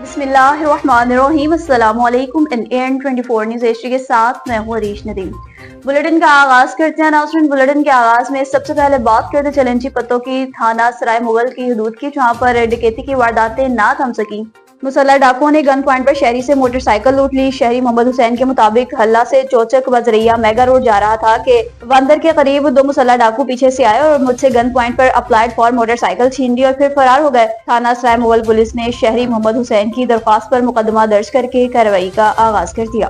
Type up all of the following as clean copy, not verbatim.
بسم اللہ الرحمن الرحیم۔ السلام علیکم۔ AN24 نیوز ایشیا کے ساتھ میں ہوں عریش ندیم۔ بلیٹن کا آغاز کرتے ہیں ناظرین۔ بلیٹن کے آغاز میں سب سے پہلے بات کرتے چلنچی پتوں کی تھانہ سرائے مغل کی حدود کی، جہاں پر ڈکیتی کی وارداتیں نہ تھم سکیں۔ مسلح ڈاکوؤں نے گن پوائنٹ پر شہری سے موٹر سائیکل لوٹ لی۔ شہری محمد حسین کے مطابق حلہ سے چوچک بزریا میگا روڈ جا رہا تھا کہ وندر کے قریب دو مسلح ڈاکو پیچھے سے آئے اور مجھ سے گن پوائنٹ پر اپلائیڈ فار موٹر سائیکل چھین لی اور پھر فرار ہو گئے۔ تھانہ سرائے مغل پولیس نے شہری محمد حسین کی درخواست پر مقدمہ درج کر کے کارروائی کا آغاز کر دیا۔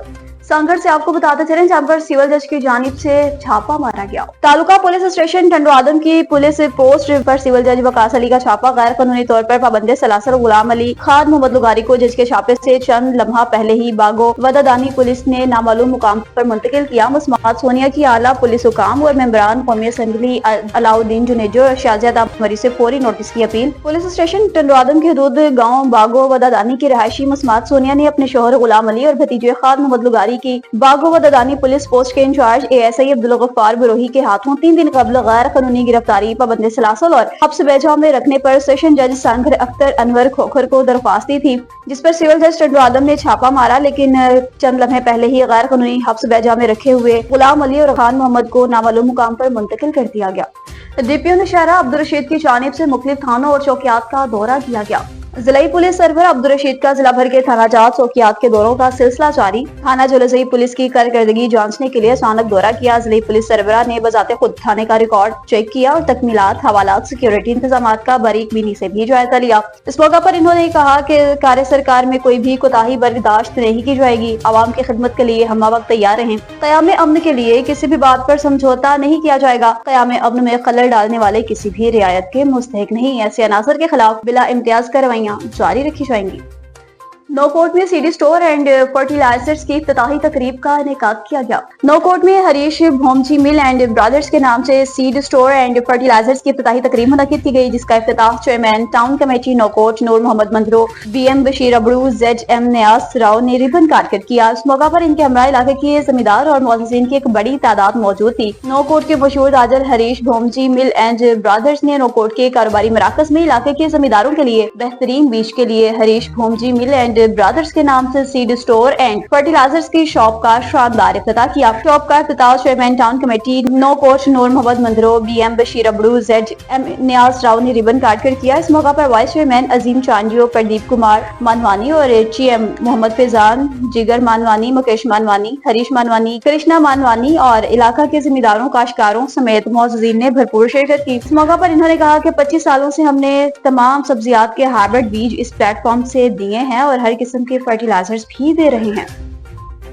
سانگڑ سے آپ کو بتاتے چلیں، جہاں پر سول جج کی جانب سے چھاپا مارا گیا۔ تعلقہ پولیس اسٹیشن ٹنڈو آدم کی پولیس پوسٹ پر سول جج وقاص علی کا چھاپا غیر قانونی طور پر پابند سلاسل غلام علی خان محمد لغاری کو جج کے چھاپے سے چند لمحہ پہلے ہی باگو ودادانی پولیس نے نامعلوم مقام پر منتقل کیا۔ مسمات سونیا کی اعلیٰ پولیس حکام اور ممبران قومی اسمبلی علاؤالدین جنیجو اور شہزاد مری سے فوری نوٹس کی اپیل۔ پولیس اسٹیشن ٹنڈو آدم کی حدود گاؤں باگو ودادانی کی رہائشی مسمات سونیا نے اپنے شوہر غلام علی اور بھتیجے خان محمد لغاری کی باگو ودادانی پولیس پوسٹ کے انچارج ASI عبدالغفار بروہی کے ہاتھوں 3 دن قبل غیر قانونی گرفتاری، پابند سلاسل اور حبس بیجا میں رکھنے پر سیشن جج سانگھر اختر انور کھوکھر کو درخواست دی تھی، جس پر سول جج ٹنڈو آدم نے چھاپا مارا، لیکن چند لمحے پہلے ہی غیر قانونی حبس بیجا میں رکھے ہوئے غلام علی اور خان محمد کو نامعلوم مقام پر منتقل کر دیا گیا۔ DPO نشہرہ عبدالرشید کی جانب سے مختلف تھانوں اور چوکیات کا دورہ کیا گیا۔ ضلعی پولیس سرور عبدالرشید کا ضلع بھر کے تھانہ جات چوکیات کے دوروں کا سلسلہ جاری۔ تھانہ جلسئی پولیس کی کارکردگی جانچنے کے لیے اچانک دورہ کیا۔ ضلعی پولیس سربراہ نے بذات خود تھانے کا ریکارڈ چیک کیا اور تکمیلات، حوالات، سیکیورٹی انتظامات کا باریک بینی سے بھی جائزہ لیا۔ اس موقع پر انہوں نے کہا کہ کار سرکار میں کوئی بھی کوتاہی برداشت نہیں کی جائے گی۔ عوام کی خدمت کے لیے ہم وقت تیار رہیں۔ قیام امن کے لیے کسی بھی بات پر سمجھوتا نہیں کیا جائے گا۔ قیام امن میں خلل ڈالنے والے کسی بھی رعایت کے مستحق نہیں۔ ایسے عناصر کے خلاف بلا امتیاز کارروائیاں جاری رکھی جائیں گی۔ نوکوٹ میں CD اسٹور اینڈ فرٹیلائزرز کی افتتاحی تقریب کا انعقاد کیا گیا۔ نوکوٹ میں ہریش بھومجی مل اینڈ برادرز کے نام سے CD اسٹور اینڈ فرٹیلائزرز کی افتتاحی تقریب منعقد کی گئی، جس کا افتتاح چیئرمین ٹاؤن کمیٹی نوکوٹ نور محمد مندرو، BM بشیر ابڑو، ZM نیاز راؤ نے ریبن کاٹ کر کیا۔ اس موقع پر ان کے ہمراہ علاقے کے زمیندار اور معززین کی ایک بڑی تعداد موجود تھی۔ نوکوٹ کے مشہور تاجر ہریش بھومجی مل اینڈ برادرز نے نوکوٹ کے کاروباری مراکز میں علاقے کے زمینداروں کے لیے بہترین بیج کے لیے ہریش بھومجی مل اینڈ برادرز کے نام سے CD اسٹور اینڈ فرٹیلائزرز کی شاپ کا شاندار افتتاح کیا۔ شاپ کا افتتاح چیئرمین ٹاؤن کمیٹی نوکوٹ نور محمد مندرو، BM بشیر ابڑو، ZM نیاز راؤ نے ریبن کاٹ کر کیا۔ اس موقع پر وائس چیئرمین عظیم چانجیو، پردیپ کمار مانوانی اور GM محمد فیضان، جگر مانوانی، مکیش مانوانی، ہریش مانوانی، کرشنا مانوانی اور علاقہ کے زمینداروں، کاشتکاروں سمیت معززین نے بھرپور شرکت کی۔ اس موقع پر انہوں نے کہا کہ 25 سالوں سے ہم نے تمام سبزیات کے ہائبرڈ بیج اس پلیٹ فارم سے دیے ہیں اور ہر قسم کے فرٹیلائزرز بھی دے رہے ہیں۔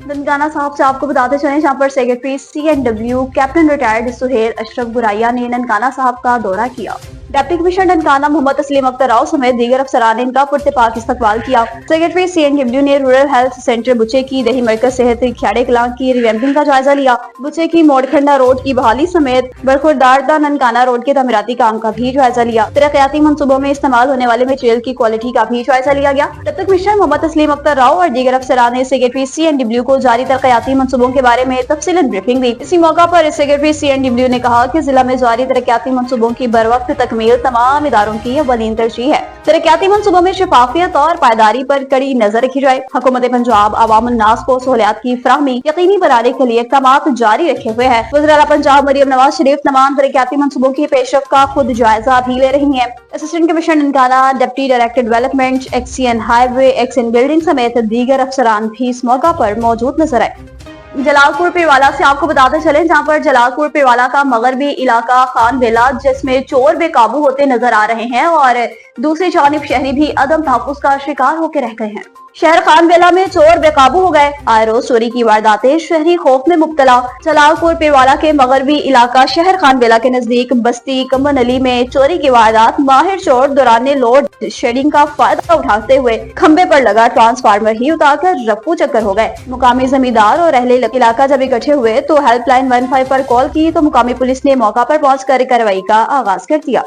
ننکانہ صاحب سے آپ کو بتاتے چلیں، جہاں پر secretary CNW captain retired Sohail Ashraf گرائیا نے ننکانہ صاحب کا دورہ کیا۔ ڈپٹی کمشنر ننکانہ محمد تسلیم اختر راؤ سمیت دیگر افسران نے ان کا پرتپاک استقبال کیا۔ سیکرٹری CNW نے رورل ہیلتھ سینٹر بچے کی دیہی مرکز صحت کھیاڑے کلاں کی ریویمپنگ کا جائزہ لیا۔ بچے کی موڑکھنڈا روڈ کی بحالی سمیت برخوردار ننکانہ روڈ کے تعمیراتی کام کا بھی جائزہ لیا۔ ترقیاتی منصوبوں میں استعمال ہونے والے مٹیریل کی کوالٹی کا بھی جائزہ لیا گیا۔ ڈپٹی کمشنر محمد تسلیم اختر راؤ اور دیگر افسران نے سیکرٹری CNW کو جاری ترقیاتی منصوبوں کے بارے میں تفصیلاً بریفنگ دی۔ اسی موقع پر سیکرٹری CNW نے کہا کہ ضلع میں جاری ترقیاتی منصوبوں کی بروقت تکمیل تمام اداروں کی اولین ترجیح ہے۔ ترقیاتی منصوبوں میں شفافیت اور پائیداری پر کڑی نظر رکھی جائے۔ حکومت پنجاب عوام الناس کو سہولیات کی فراہمی یقینی بنانے کے لیے اقدامات جاری رکھے ہوئے ہے۔ وزیر اعلیٰ پنجاب مریم نواز شریف تمام ترقیاتی منصوبوں کی پیش رفت کا خود جائزہ بھی لے رہی ہیں۔ Assistant commissioner Nankana, deputy director development, XCN highway, XN building سمیت دیگر افسران بھی اس موقع پر موجود نظر آئے۔ جلال پور پیروالا سے آپ کو بتاتے چلیں، جہاں پر جلال پور پیروالا کا مغربی علاقہ خان ویلا، جس میں چور بے قابو ہوتے نظر آ رہے ہیں اور دوسری جانب شہری بھی عدم تحفظ کا شکار ہو کے رہ گئے ہیں۔ شہر خان ویلا میں چور بے قابو ہو گئے، آئے روز چوری کی وارداتیں، شہری خوف میں مبتلا۔ جلال پور پیروالا کے مغربی علاقہ شہر خان ویلا کے نزدیک بستی کمن علی میں چوری کی واردات، ماہر چور دوران لوڈ شیڈنگ کا فائدہ اٹھاتے ہوئے کھمبے پر لگا ٹرانسفارمر ہی اتار کر رفو چکر ہو گئے۔ مقامی زمیندار اور اہل علاقہ جب اکٹھے ہوئے تو ہیلپ لائن 15 پر کال کی تو مقامی پولیس نے موقع پر پہنچ کر کارروائی کا آغاز کر دیا۔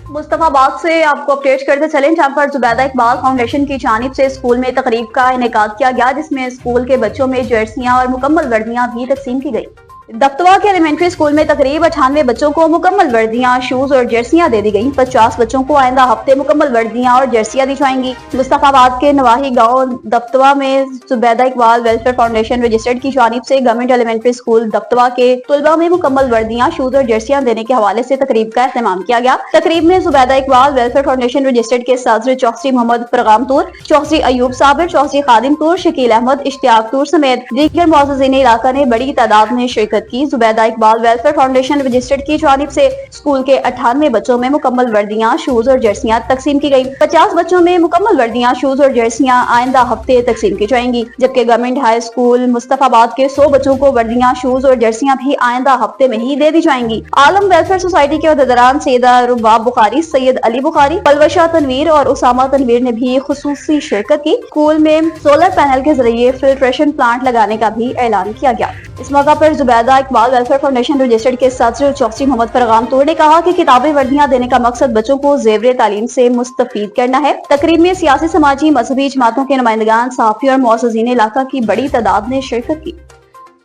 مصطفیٰ آباد سے آپ کو اپڈیٹ کرتے چلیں، جہاں پر زبیدہ اقبال فاؤنڈیشن کی جانب سے اسکول میں تقریب کا انعقاد کیا گیا، جس میں اسکول کے بچوں میں جرسیاں اور مکمل وردیاں بھی تقسیم کی گئی۔ दफ्तवा के एलिमेंट्री स्कूल में तकरीब 98 बच्चों को मुकम्मल वर्दियां, शूज और जर्सियां दे दी गयी। 50 बच्चों को आइंदा हफ्ते मुकम्मल वर्दियां और जर्सियां दी जाएंगी। मुस्तफाबाद के नवाही गांव दफ्तवा में Zubaida Iqbal welfare foundation registered की जानिब से गवर्नमेंट एलिमेंट्री स्कूल दफ्तवा के तुलबा में मुकम्मल वर्दियां, शूज और जर्सियां देने के हवाले से तकरीब का एहतमाम किया गया। तकरीब में Zubaida Iqbal welfare foundation registered के सदर चौधरी मोहम्मद फरगाम तूर, चौधरी अयूब साबिर, चौधरी खादिम तूर, शकील अहमद, इश्तियाक तूर समेत दीगर मुअज़्ज़िज़ीन इलाका ने बड़ी तादाद में शिरकत की। Zubaida Iqbal welfare foundation registered की जानिब से स्कूल के 98 बच्चों में मुकम्मल वर्दियां, शूज और जर्सियां तकसीम की गयी। 50 बच्चों में मुकम्मल वर्दियां, शूज और जर्सियां आइंदा हफ्ते तकसीम की जाएंगी, जबकि गवर्नमेंट हाई स्कूल मुस्तफाबाद के 100 बच्चों को वर्दियां, शूज और जर्सियां भी आइंदा हफ्ते में ही दे दी जाएंगी। आलम वेलफेयर सोसाइटी के अहदेदारान सैयदा रुबाब बुखारी, सैयद अली बुखारी, पलवशा तनवीर और उसामा तनवीर ने भी खुसूसी शिरकत की। स्कूल में सोलर पैनल के जरिए फिल्ट्रेशन प्लांट लगाने का भी ऐलान किया गया। इस मौका पर Zubaida Iqbal welfare foundation registered के सदर चौधरी मोहम्मद फरगाम तूर ने कहा कि किताबी वर्दियां देने का मकसद बच्चों को ज़ेवरे तालीम से मुस्तफीद करना है। तकरीब में सियासी, समाजी, मजहबी जमातों के नुमाइंदगान, सहाफ़ी और मुअज़्ज़िज़ीन इलाका की बड़ी तादाद ने शिरकत की।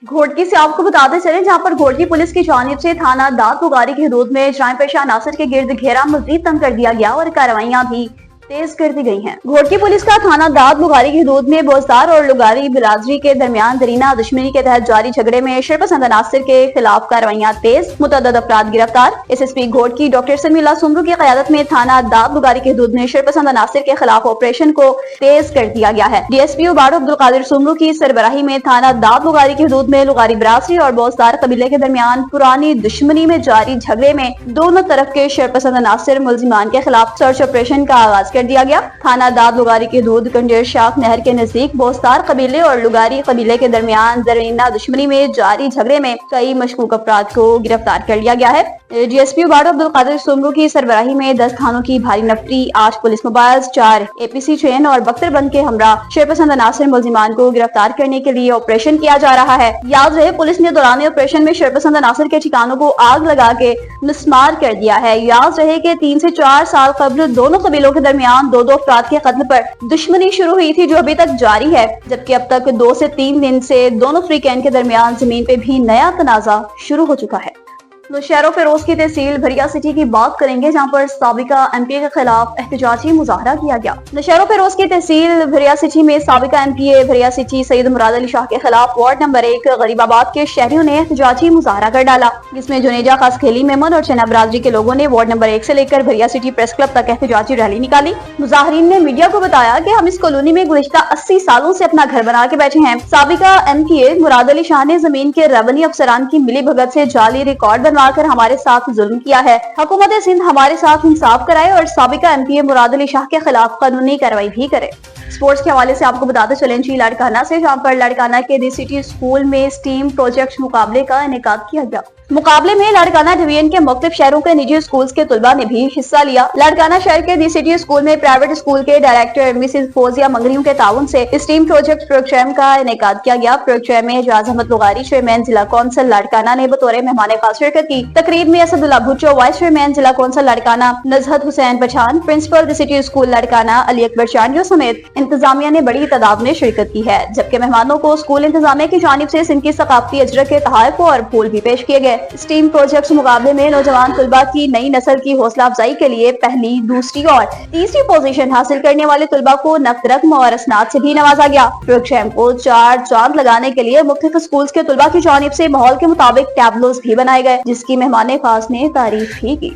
घोटकी से आपको बताते चले, जहां पर घोटकी पुलिस की जानिब से थाना दाद बुगारी की हदूद में जराइम पेशा अनासर के गिर्द घेरा मजीद तंग कर दिया गया और कार्रवाइयां भी तेज कर दी गई हैं। घोटकी पुलिस का थाना दाद बुगारी की हदूद में बोजदार और लुगारी बिरादरी के दरमियान दरीना दुश्मनी के तहत जारी झगड़े में शरपसंद अनासर के खिलाफ कार्रवाइयां तेज, मुतअद्दिद अफराद गिरफ्तार। एसएसपी घोटकी डॉक्टर समीउल्लाह सुमरू की क़यादत में थाना दाद बुगारी की हदूद में शरपसंद अनासर के खिलाफ ऑपरेशन को तेज कर दिया गया है। डीएसपी उबारो अब्दुल कादिर सुमरू की सरबराही में थाना दाद बुगारी की हदूद में लुगारी बिरादरी और बोजदार कबीले के दरमियान पुरानी दुश्मनी में जारी झगड़े में दोनों तरफ के शरपसंद अनासर मुल्जिमान के खिलाफ सर्च ऑपरेशन का आगाज कर दिया गया। थाना दाद लुगारी के दूध कंडेर शाख नहर के नजदीक बोस्तार कबीले और लुगारी कबीले के दरमियान दरीना दुश्मनी में जारी झगड़े में कई मशकूक अफराद को गिरफ्तार कर लिया गया है। डीएसपी उबारो अब्दुल कादिर सुमरू की सरबराही में 10 थानों की भारी नफरी, 8 पुलिस मोबाइल, 4 एपीसी चेन और बख्तरबंद के हमरा शरपसंद अनासर मुल्जिमान को गिरफ्तार करने के लिए ऑपरेशन किया जा रहा है। याद रहे, पुलिस ने दौरान ऑपरेशन में शरपसंद अनासर के ठिकानों को आग लगा के मिसमार कर दिया है। याद रहे कि 3 से 4 साल कबल दोनों कबीलों के दरमियान दो अफराद के कत्ल पर दुश्मनी शुरू हुई थी, जो अभी तक जारी है, जबकि अब तक 2 से 3 दिन से दोनों फ्रीकैन के दरमियान जमीन पे भी नया तनाजा शुरू हो चुका है। नौशहरा फिरोज की तहसील भरिया सिटी की बात करेंगे, जहां पर साबिका एमपीए के खिलाफ एहतजाजी मुजाहरा किया गया। नौशहरा फिरोज की तहसील भरिया सिटी में साबिका एमपीए भरिया सिटी सैयद मुराद अली शाह के खिलाफ वार्ड नंबर 1 गरीबाबाद के शहरियों ने एहतजाजी मुजाहरा कर डाला, जिसमें जुनेजा खास खेली मेमन और चना बरादरी के लोगों ने वार्ड नंबर 1 से लेकर भरिया सिटी प्रेस क्लब तक एहतजाजी रैली निकाली। मुजाहरीन ने मीडिया को बताया कि हम इस कॉलोनी में गुज़िश्ता 80 सालों से अपना घर बना के बैठे हैं। साबिका एमपीए मुराद अली शाह ने जमीन के रेवेन्यू अफसरान की मिली भगत से जाली रिकॉर्ड बनवाकर हमारे साथ जुल्म किया है। हुकूमत सिंध हमारे साथ इंसाफ कराए और साबिका एमपीए मुराद अली शाह के खिलाफ कानूनी कार्रवाई भी करे। स्पोर्ट्स के हवाले से आपको बताते चलें जी लाड़काना से, जहां पर लाड़काना के दी सिटी स्कूल में स्टीम प्रोजेक्ट मुकाबले का इनेकाद किया गया। मुकाबले में लाड़काना डिवीजन के मुख्तलिफ शहरों के निजी स्कूल्स के तुलबा ने भी हिस्सा लिया। लाड़काना शहर के दी सिटी स्कूल में प्राइवेट स्कूल के डायरेक्टर मिसेस फौजिया मंगरियों के ताउन से स्टीम प्रोजेक्ट प्रोग्राम का इनेकाद किया गया। प्रोग्राम में एजाज अहमद लुगारी चेयरमैन जिला कौंसिल लाड़काना ने बतौर मेहमान खास शिरकत की। तकरीब में असदुल्ला भुट्टो वाइस चेयरमैन जिला कौंसिल लाड़काना, नजहत हुसैन पठान प्रिंसिपल दी सिटी स्कूल लाड़काना, अली अकबर चांडियो समेत इंतजामिया ने बड़ी तादाद में शिरकत की है, जबकि मेहमानों को स्कूल इंतजामिया की जानिब से सिंध की सकाफती अजरक के तोहफे और फूल भी पेश किए गए। स्टीम प्रोजेक्ट मुकाबले में नौजवान तुलबा की नई नस्ल की हौसला अफजाई के लिए पहली, दूसरी और तीसरी पोजीशन हासिल करने वाले तुलबा को नकद रकम और असनाद से भी नवाजा गया। प्रोग्राम को 4 चांद लगाने के लिए मुख्तलिफ स्कूल के तुलबा की जानिब से माहौल के मुताबिक टैबलोस भी बनाए गए, जिसकी मेहमान खास ने तारीफ भी की।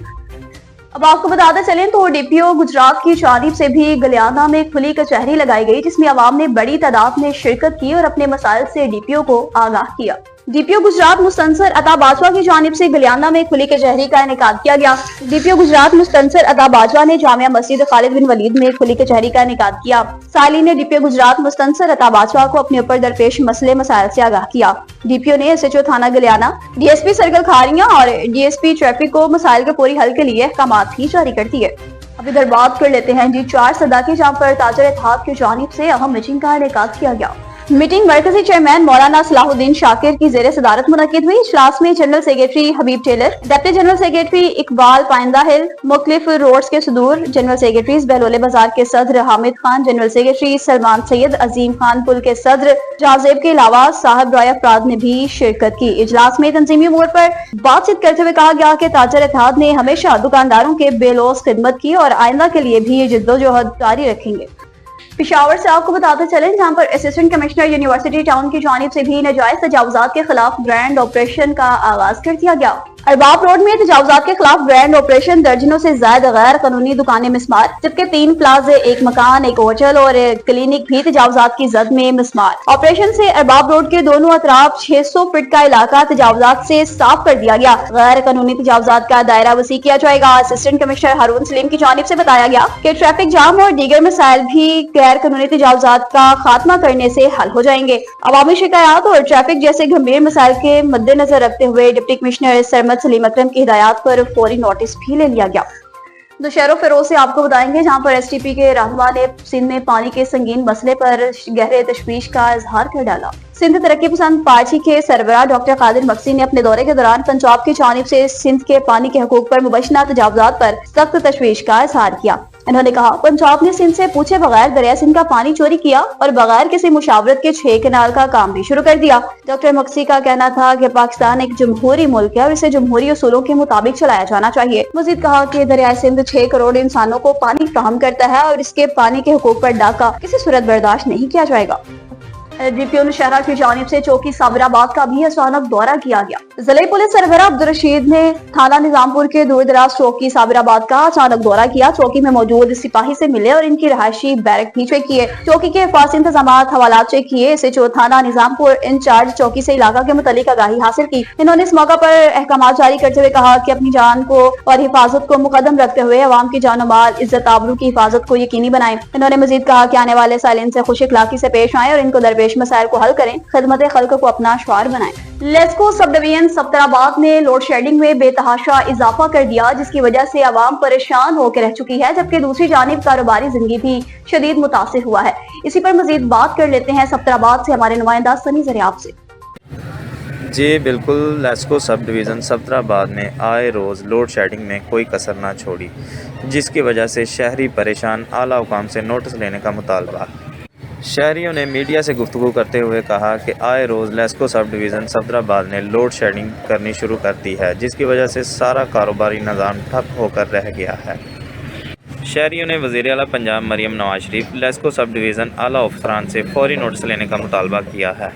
अब आपको बताते चलें तो डीपीओ गुजरात की जानिब से भी गलियाना में खुली कचहरी लगाई गई, जिसमें आवाम ने बड़ी तादाद में शिरकत की और अपने मसाइल से डीपीओ को आगाह किया। डीपीओ गुजरात मुस्तनसर अता बाजवा की जानिब से गलियाना में खुली कचहरी का इनेकाद किया गया। डीपीओ गुजरात मुस्तनसर अता बाजवा ने जामिया मस्जिद खालिद बिन वलीद में खुली कचहरी का इनेकाद किया। सालीन ने डीपीओ गुजरात मुस्तनसर अता बाजवा को अपने ऊपर दरपेश मसले मसाइल से आगाह किया। डीपीओ ने एसएचओ थाना गलियाना, डीएसपी सर्कल खारियां और डीएसपी ट्रैफिक को मसाइल के पूरी हल के लिए अहकामात भी जारी कर दिए। अब इधर बात कर लेते हैं जी 4 सदा की, जहाँ पर ताजर इत्तेहाद की जानिब से अहम मीटिंग का इनेकाद किया गया। मीटिंग मरकजी चेयरमैन मौलाना सलाहुद्दीन शाकिर की जेर सदारत मुनक्किद हुई। इजलास में general secretary Habib Tailor, deputy general secretary Iqbal पाइंदा हिल, मुख्तलिफ रोड्स के सदूर, जनरल सेक्रेटरीज बहलोले बाजार के सदर हामिद खान, जनरल सेक्रेटरी सलमान सैयद, अजीम खान पुल के सदर जाजेब के अलावा साहब राय अफराद ने भी शिरकत की। इजलास में तंजीमी उमूर पर बातचीत करते हुए कहा गया कि ताजर इत्तेहाद ने हमेशा दुकानदारों के बेलौस खिदमत की और आइंदा के लिए भी ये जिद्दोजहद जारी रखेंगे। पिशावर से आपको बताते चलें, जहां पर असिस्टेंट कमिश्नर यूनिवर्सिटी टाउन की जानिब से भी नाजायज तजावुजात के खिलाफ ग्रैंड ऑपरेशन का आगाज कर दिया गया। अरबाब रोड में तजावुजात के खिलाफ ग्रैंड ऑपरेशन, दर्जनों से ज्यादा गैर कानूनी दुकानें मिसमार, जबकि 3 प्लाजे, 1 मकान, 1 होटल और क्लिनिक भी तजावुजात की जद में मिसमार। ऑपरेशन से अरबाब रोड के दोनों अतराफ 600 फीट का इलाका तजावुजात से साफ कर दिया गया। गैर कानूनी तजावुजात का दायरा वसी किया जाएगा। असिस्टेंट कमिश्नर हारून सलीम की जानिब से बताया गया कि ट्रैफिक जाम और दीगर मसाइल भी गैर कानूनी तजावुजात का खात्मा करने से हल हो जाएंगे। अवामी शिकायत और ट्रैफिक जैसे गंभीर मसाइल के मद्देनजर रखते हुए डिप्टी कमिश्नर सरमद सलीम अकरम की हिदायत पर फौरी नोटिस भी ले लिया गया। दुशहरा फिरोज से आपको बताएंगे, जहां पर एसटीपी के रहनुमा ने सिंध में पानी के संगीन मसले पर गहरे तशवीश का इजहार कर डाला। सिंध तरक्की पसंद पार्टी के सरबराह डॉक्टर कादिर मक्सी ने अपने दौरे के दौरान पंजाब की जानिब से सिंध के पानी के हकूक पर मुबैना तजावुजात पर सख्त तशवीश का इजहार किया। इन्होंने कहा, पंजाब ने सिंध से पूछे बगैर दरिया सिंध का पानी चोरी किया और बगैर किसी मुशावरत के 6 कैनाल का काम भी शुरू कर दिया। डॉक्टर मक्सी का कहना था कि पाकिस्तान एक जमहूरी मुल्क है और इसे जमहूरी उसूलों के मुताबिक चलाया जाना चाहिए। मजीद कहा कि दरिया सिंध 6 करोड़ इंसानों को पानी फराहम करता है और इसके पानी के हकूक पर डाका किसी सूरत बर्दाश्त नहीं किया जाएगा। डीपीओ नौशहरा की जानिब से चौकी साबराबाद का भी अचानक दौरा किया गया। जिले पुलिस सरबराह अब्दुल रशीद ने थाना निजामपुर के दूर दराज चौकी साबराबाद का अचानक दौरा किया। चौकी में मौजूद सिपाही से मिले और इनकी रहायशी बैरक भी चेक किए। चौकी के हिफाजती इंतजामात हवालात चेक किए। SHO थाना निजामपुर इंचार्ज चौकी से इलाका के मुतालिक आगाही हासिल की। इन्होंने इस मौका पर अहकामात जारी करते हुए कहा कि अपनी जान को और हिफाजत को मुकदम रखते हुए अवाम की जान माल, इज्जत आबरू की हिफाजत को यकीनी बनाएं। इन्होंने मजीद कहा कि आने वाले साल इनसे खुश इखलाकी से पेश आए और इनको दरपेश मसाइल को हल करें, खिदमत खल्क को अपना शुआर बनाएं। लेस्को सब डिवीजन सफ्तराबाद ने लोड शेडिंग में बेतहाशा इजाफा कर दिया, जिसकी वजह से आवाम परेशान होकर रह चुकी है, जबकि दूसरी जानिब कारोबारी जिंदगी भी शदीद मुतासिर हुआ है। इसी पर मजीद बात कर लेते हैं सफ्तराबाद से हमारे नुमाइंदा सनी ज़रियाब से। जी बिल्कुल, लेस्को सब डिवीज़न सफ्तराबाद ने आए रोज़ लोड शेडिंग में कोई कसर ना छोड़ी, जिसकी वजह से शहरी परेशान। आला हुकाम से नोटिस लेने का मुतालबा। शहरियों ने मीडिया से गुफ्तगू करते हुए कहा कि आए रोज़ लेस्को सब डिवीज़न सफ्तराबाद ने लोड शेडिंग करनी शुरू कर दी है, जिसकी वजह से सारा कारोबारी निज़ाम ठप होकर रह गया है। शहरियों ने वज़ीर आला पंजाब मरियम नवाज शरीफ, लेस्को सब डिवीज़न आला अफसरान से फौरी नोटिस लेने का मुतालबा किया है।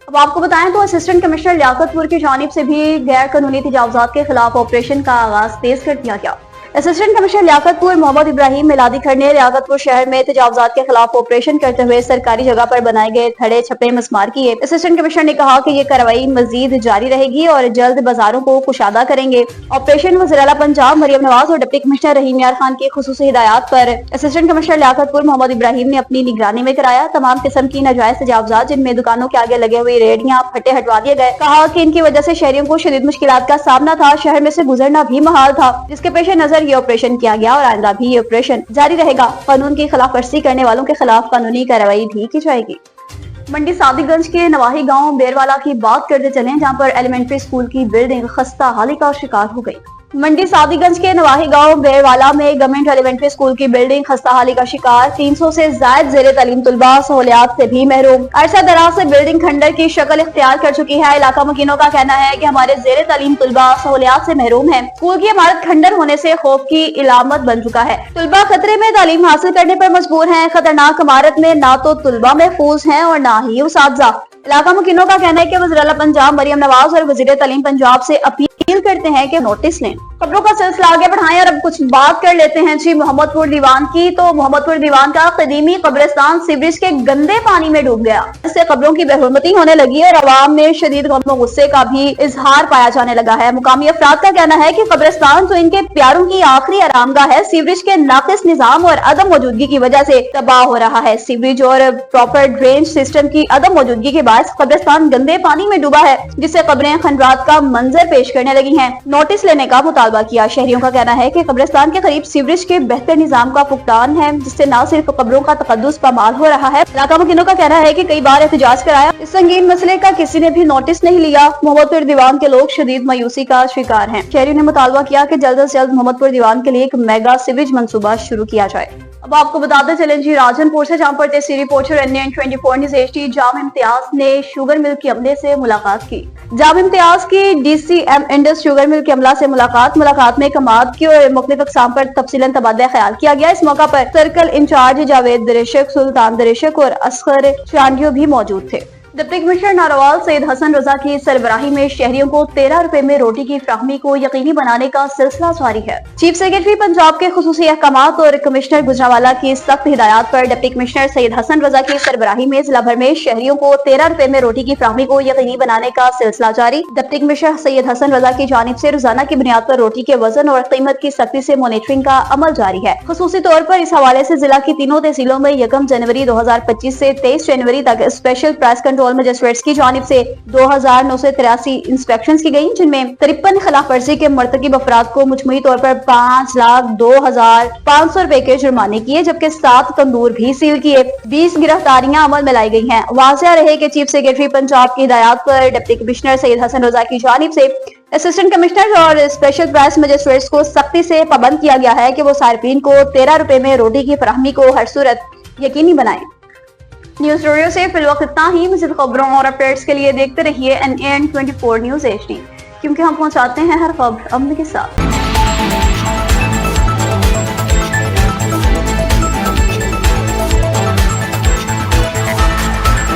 अब आपको बताएं तो असिस्टेंट कमिश्नर लियाकतपुर की जानिब से भी गैर कानूनी तजावुजात के खिलाफ ऑपरेशन का आगाज तेज कर दिया गया। असिस्टेंट कमिश्नर लियाकतपुर मोहम्मद इब्राहिम मिलादी खर ने लियाकतपुर शहर में तजावुजात के खिलाफ ऑपरेशन करते हुए सरकारी जगह पर बनाए गए थड़े छपे मिसमार किए। असिस्टेंट कमिश्नर ने कहा कि ये कार्रवाई मजीद जारी रहेगी और जल्द बाजारों को कुशादा करेंगे। ऑपरेशन वज़ीर आला पंजाब मरियम नवाज और डिप्टी कमिश्नर रहीम यार खान की खुसूसी हिदायत पर असिस्टेंट कमिश्नर लियाकतपुर मोहम्मद इब्राहिम ने अपनी निगरानी में कराया। तमाम किस्म की नाजायज तजावुजात, जिनमें दुकानों के आगे लगे हुए रेहड़ियां, फटे हटवा दिए गए। कहा कि इनकी वजह से शहरियों को शदीद मुश्किलात का सामना था, शहर में से गुजरना भी महाल था, जिसके पेश नजर ये ऑपरेशन किया गया और आइंदा भी ये ऑपरेशन जारी रहेगा। कानून की खिलाफ वर्जी करने वालों के खिलाफ कानूनी कार्रवाई भी की जाएगी। मंडी सादिकगंज के नवाही गांव बेरवाला की बात करते चलें, जहां पर एलिमेंट्री स्कूल की बिल्डिंग खस्ता हाली का शिकार हो गई। मंडी सादिकगंज के नवाही गांव बेरवाला में गवर्नमेंट एलिमेंट्री स्कूल की बिल्डिंग खस्ताहाली का शिकार, 300 से ज्यादा जेर तालीम तुलबा सहूलियात से भी महरूम। अरसा दराज से बिल्डिंग खंडर की शक्ल इख्तियार कर चुकी है। इलाका मकीनों का कहना है कि हमारे जेर तालीम तुलबा सहूलियात से महरूम है। स्कूल की इमारत खंडर होने से खौफ की इलामत बन चुका है। तुलबा खतरे में तालीम हासिल करने पर मजबूर है। खतरनाक इमारत में ना तो तुलबा महफूज है और ना ही उसातिज़ा। इलाका मकीनों का कहना है कि वज़ीर आला पंजाब मरियम नवाज और वज़ीर तालीम पंजाब से अपील करते हैं कि नोटिस लें। खबरों का सिलसिला आगे बढ़ाएं और अब कुछ बात कर लेते हैं जी मोहम्मदपुर दीवान की। तो मोहम्मदपुर दीवान का कदीमी कब्रिस्तान सीवरेज के गंदे पानी में डूब गया। इससे खबरों की बेहुरमती होने लगी और अवाम में शदीद गम और गुस्से का भी इजहार पाया जाने लगा है। मुकामी अफराद का कहना है कि कब्रिस्तान जो इनके प्यारों की आखिरी आरामगाह है, सीवरेज के नाकिस निजाम और अदम मौजूदगी की वजह से तबाह हो रहा है। सीवरेज और प्रॉपर ड्रेनेज सिस्टम की अदम मौजूदगी के बाद कब्रिस्तान गंदे पानी में डूबा है, जिससे कब्रें खंडरात का मंजर पेश करने لگی ہیں نوٹس لینے کا مطالبہ کیا۔ شہریوں کا کہنا ہے کہ قبرستان کے قریب سیوریج کے بہتر نظام کا فقدان ہے، جس سے نہ صرف قبروں کا تقدس پامال ہو رہا ہے، علاقہ مکینوں کا کہنا ہے کہ کئی بار احتجاج کرایا، اس سنگین مسئلے کا کسی نے بھی نوٹس نہیں لیا۔ محمد پور دیوان کے لوگ شدید مایوسی کا شکار ہیں۔ شہریوں نے مطالبہ کیا کہ جلد از جلد محمد پور دیوان کے لیے ایک میگا سیویج منصوبہ شروع کیا جائے۔ اب آپ کو بتاتے چلیں جی راجن پور سے، جہاں پر تحصیلی رپورٹر NN24 نیوز HD جام امتیاز نے شوگر مل کے عملے سے ملاقات کی۔ جام امتیاز کی DCM انڈس شوگر مل کے عملہ سے ملاقات میں کماد کی اور مختلف اقسام پر تفصیلاً تبادلہ خیال کیا گیا۔ اس موقع پر سرکل انچارج جاوید درشک، سلطان درشک اور اصغر چانڈیو بھی موجود تھے۔ ڈپٹی کمشنر ناروال سید حسن رضا کی سربراہی میں شہریوں کو 13 روپے میں روٹی کی فراہمی کو یقینی بنانے کا سلسلہ جاری ہے۔ چیف سیکرٹری پنجاب کے خصوصی احکامات اور کمشنر گجرانوالہ کی سخت ہدایات پر ڈپٹی کمشنر سید حسن رضا کی سربراہی میں ضلع بھر میں شہریوں کو 13 روپے میں روٹی کی فراہمی کو یقینی بنانے کا سلسلہ جاری۔ ڈپٹی کمشنر سید حسن رضا کی جانب سے روزانہ کی بنیاد پر روٹی کے وزن اور قیمت کی سختی سے مانیٹرنگ کا عمل جاری ہے۔ خصوصی طور پر اس حوالے سے ضلع کی تینوں تحصیلوں میں 1 جنوری 2025 سے 23 جنوری تک اسپیشل پرائس کنٹرول مجسٹریٹس کی جانب سے 2983 انسپیکشنز کی گئیں، جن میں 53 خلاف ورزی کے مرتکب افراد کو مجموعی طور پر 5,02,500 روپے کے جرمانے کیے، جبکہ 7 تندور بھی سیل کیے۔ 20 گرفتاریاں عمل میں لائی گئی ہیں۔ واضح رہے کہ چیف سیکرٹری پنجاب کی ہدایات پر ڈپٹی کمشنر سید حسن رضا کی جانب سے اسسٹنٹ کمشنر اور اسپیشل پرائس مجسٹریٹس کو سختی سے پابند کیا گیا ہے کہ وہ صارفین کو 13 روپے میں روٹی کی فراہمی کو ہر صورت یقینی بنائیں۔ نیوز اسٹوڈیو سے فی الوقت اتنا ہی۔ مزید خبروں اور اپڈیٹس کے لیے دیکھتے رہیے NN24 نیوز HD، کیونکہ ہم پہنچاتے ہیں ہر خبر امن کے ساتھ۔